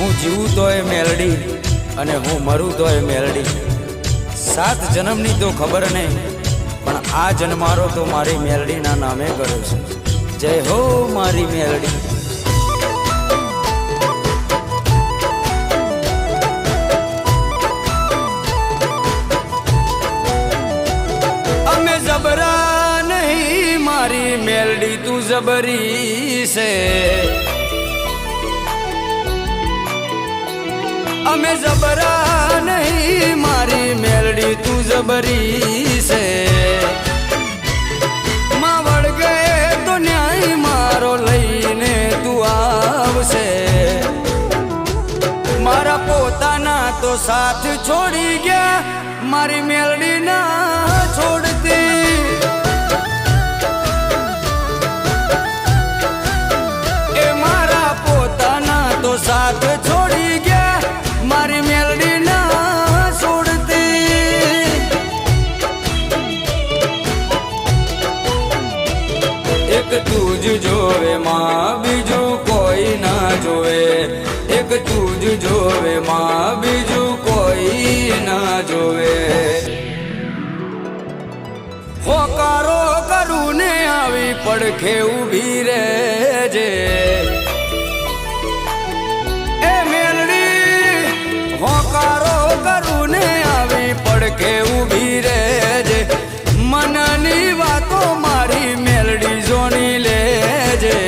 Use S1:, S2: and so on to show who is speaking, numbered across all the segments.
S1: હું જીવું તોય મેલડી અને હું મરું તોય મેલડી। 7 જન્મની તો ખબર નહીં, પણ આ જન્મારો તો મારી મેલડીના નામે કર્યો છે। જય હો મારી મેલડી। અમે જબરા નહીં મારી મેલડી તું જબરી છે। અમે જબરા નહીં મારી મેલડી તું જબરી છે। માં વળગે તો ન્યાય મારો લઈને તું આવશે। મારા પોતાના તો સાથ છોડી ગયા, મારી મેલડી ના છોડતી। એ મારા પોતાના તો સાથ છોડી ગયા, મારી મેલડી ના છોડતી। એક તું જ જોવે માં બીજું કોઈ ના જોવે। એક તું જ જોવે માં બીજું કોઈ ના જોવે। હોકારો કરું ને આવી પડખે ઊભી રહેજે। એ મેલડી હોકારો કરું ને આવી પડખે ઊભી રહેજે। મનની વાતો મારી મેલડી જોણી લેજે।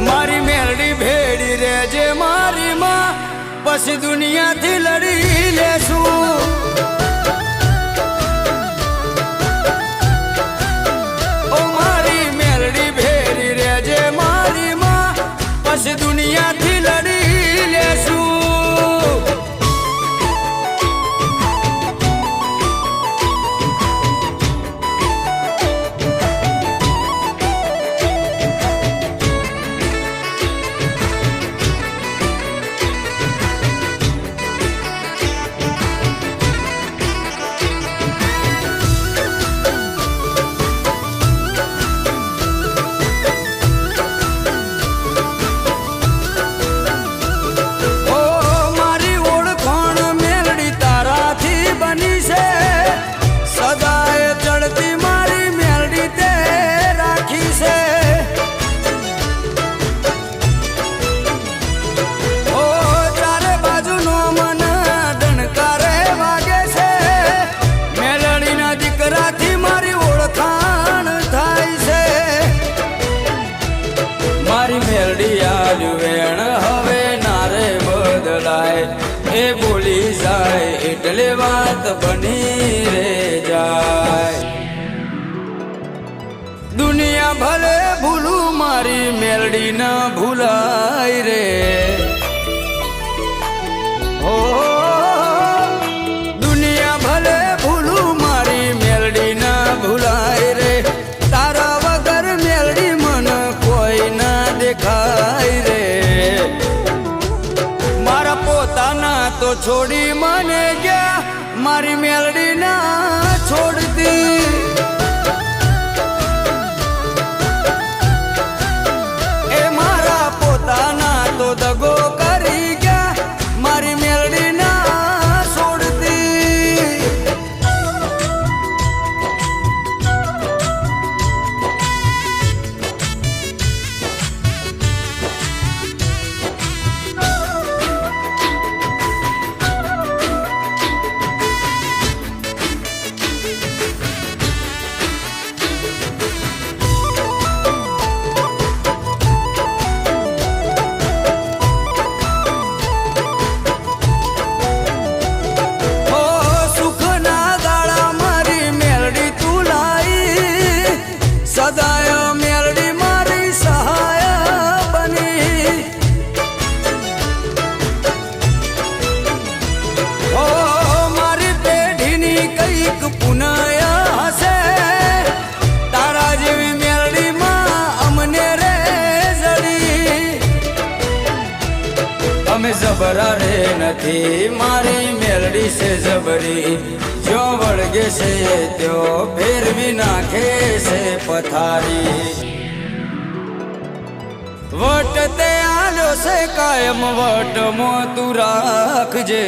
S1: મારી મેલડી ભેડી રહેજે મારી માં, પછી દુનિયાથી લડી લેશું। ઓ મારી મેલડી ભેડી રહેજે મારી માં, પછી દુનિયાથી લડી લેશું। હવે નારે બદલાય, એ બોલી જાય એટલે વાત બની રે જાય। દુનિયા ભલે ભૂલું મારી મેલડી ના ભૂલાય રે। ઓ દુનિયા ભલે ભૂલું મારી મેલડી ના ભૂલાય રે। તારા વગર મેલડી મન કોઈ ના દેખાય રે। મારા પોતાના તો છોડી મને ગયા, મારી મેલડી ના છોડતી। એ મારા પોતાના તો દગો કરી ગયા, મારી મેલડી ના છોડતી। અમે જબરા રે નથી, મારી મેલડી છે જબરી। જો વળગે છે ત્યો ફેરવી નાખે છે પથારી। વટતે આલ્યો છે કાયમ વટમાં તું રાખજે